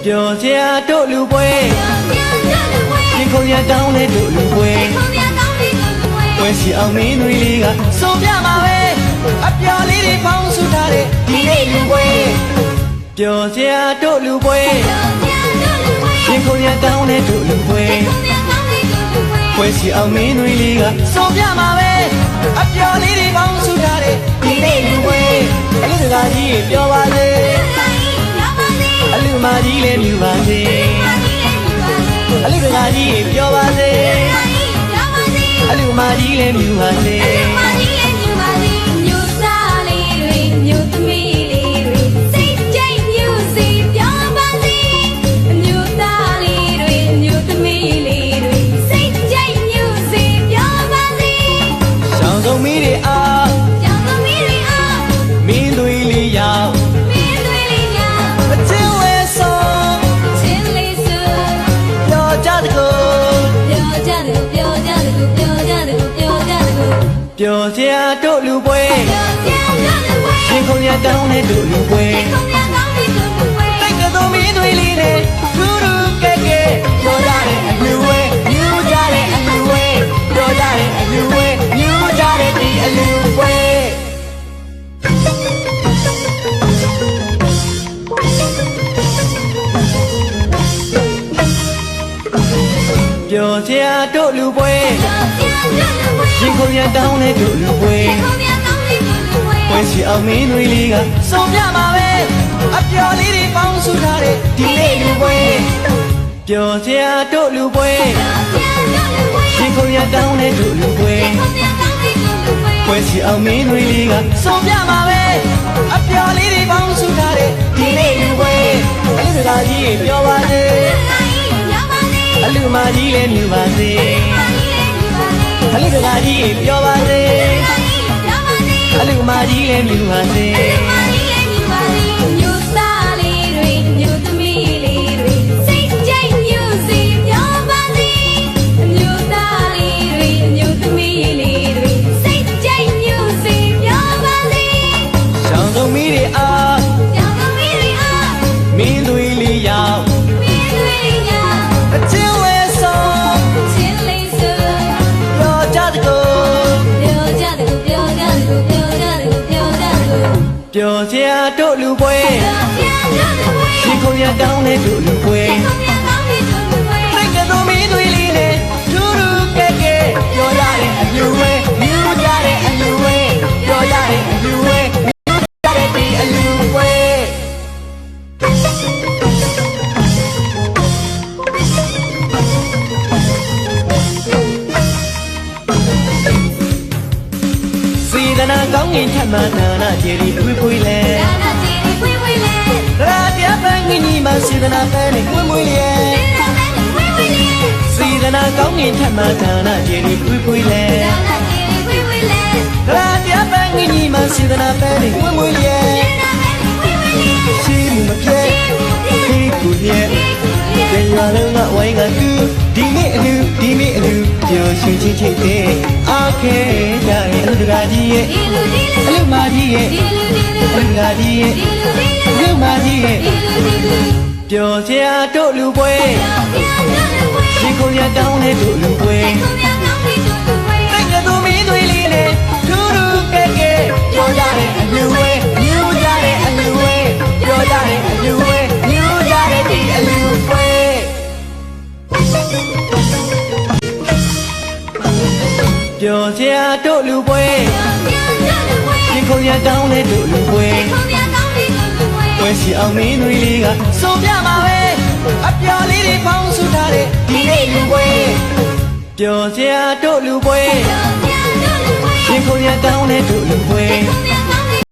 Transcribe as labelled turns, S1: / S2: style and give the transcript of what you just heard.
S1: ပျော်စရာတို့လူပွဲရင်ခုန်ရကောင်းတဲ့တို့လူပွဲပွဲစီအောင်မင်းတွေလေးကစုံပြမှာပဲအပျော်လေးတွေပေါင်းစုထားတဲ့ဒီနေ့လူပွဲပျော်စရာတို့လူပွဲရင်ခုန်ရကောင်းတဲ့တို့လူပွဲပွဲစီအောင်မင်းတွေလေးကစုံပြမှာပဲအပျော်လေးတွေပေါင်းစုထားတဲ့ဒီနေ့လူပွဲအလူတကာကြီးပျော်ပါစေအလူမကြီးလည်းမြူပါစေအလူတကာကြီးပျော်ပါစေအလူမကြီးလည်းမြူပါစေ
S2: မြို့သားလေးတွေမြို့သမီးလေးတွေစိတ်ကြိုက်မြို့စီပြောင်းပါစေမြို့သားလေးတွေမြို့သမီးလေးတွေစိတ်ကြိုက်မြို့စီပြောင်းပါစေ
S1: ရှောင်းဆုံးမီးတွေအား
S2: ရှောင်းဆုံးမီးတွေအား
S1: မင်းတွေလေးရောက်
S2: မင်းတွေလေးရောက်
S1: အချင်းဝဲဆုံး
S2: ချင်းလေးစု
S1: ပြောကြတကူ
S2: ပြောကြတကူပြောကြတကူပြောကြတကူပြောကြတကူ
S1: ပျော်စရာတို့လူပွဲရင်ခုန်ရကောင်းတဲ့တို့လူပွဲတိတ်ကတော်မင်းတွေလေးနဲ့ထူးထူးကဲကဲပြောကြတဲ့အလူဝဲမြူကြတဲ့အလူဝဲပြောကြတဲ့အလူဝဲမြူကြတဲ့ဒီအလူဝဲပျော်စရာတို့လူပွဲရင်ခုန်ရကောင်းတဲ့တို့လူပွဲပွဲစီအောင်မင်းတွေလေးကစုံပြမှာပဲအပျော်လေးတွေပေါင်းစုထားတဲ့ဒီနေ့လူပွဲပျော်စရာတို့လူပွဲရင်ခုန်ရကောင်းတဲ့တို့လူပွဲပွဲစီအောင်မင်းတွေလေးကစုံပြမှာပဲအပျော်လေးတွေပေါင်းစုထားတဲ့ဒီနေ့လူပွဲအလူတကာကြီးပျော်ပါစေအလူမကြီးလည်းမြူပါစေအလူတကာကြီးပျော်ပါစေအလူမကြီးလည်းမြူပါစေ
S2: မြို့သားလေးတွေမြို့သမီးလေးတွေစိတ်ကြိုက်မြို့စီပြောင်းပါစေမြို့သားလေးတွေမြို့သမီးလေးတွေစိတ်ကြိုက်မြို့စီပြောင်းပါစေ
S1: ရှောင်းဆုံးမီးတွေအား
S2: ရှောင်းဆုံးမီးတွေအား
S1: မင်းတွေလေးရောက်
S2: မင်းတွေလေးရောက်
S1: အချင်းဝဲဆုံး
S2: ချင်းလေးစု
S1: ပြောကြတကူ
S2: ပြောကြတကူပြောကြတကူပြောကြတကူပြောကြတကူ
S1: ပျော်စရာတို့လူပွဲရင်ခုန်ရကောင်းတဲ့တို့လူပွဲတိတ်ကတော်မင်းတွေလေးနဲ့ထူးထူးကဲကဲပြောကြတဲ့အလူဝဲမြူကြတဲ့အလူဝဲပြောကြတဲ့အလူဝဲမြူကြတဲ့ဒီအလူဝဲစေတနာကောင်းငင်ထက်မှန်နာနာကျေရီဖွေးဖွေးလဲရာပြပန်းငင်ကြီးမှစေတနာပန်းနဲ့ဖွေးဖွေးလဲစေတနာကောင်းငင်ထက်မှန်နာနာကျေရီဖွေးဖွေးလဲရာပြပန်းငင်ကြီးမှစေတနာပန်းနဲ့ဖွေးဖွေးလဲချီမပြဲခေကူရဲ့ကြေရွာလုံးကဝိုင်းကသူဒီနေ့အလူပျော်ရွှင်ချင်းချိတ်တဲ့အားခဲကြရဲ့အလူတကာကြီးရဲ့အလူမကြီးရဲ့အလူတကာကြီးရဲ့အလူမကြီးရဲ့ပျော်စရာတို့လူပွဲရင်ခုန်ရကောင်းတဲ့တို့လူပွဲတိတ်ကတော်မင်းတွေလေးနဲ့ထူးထူးကဲကဲပြောကြတဲ့အလူဝဲမြူကြတဲ့အလူဝဲပြောကြတဲ့အလူဝဲမြူကြတဲ့ဒီအလူဝဲပျော်စရာတို့လူပွဲရင်ခုန်ရကောင်းတဲ့တို့လူပွဲပွဲစီအောင်မင်းတွေလေးကစုံပြမှာပဲအပျော်လေးတွေပေါင်းစုထားတဲ့ဒီနေ့လူပွဲပျော်စရာတို့လူပွဲရင်ခုန်ရကောင်းတဲ့တို့လူပွဲ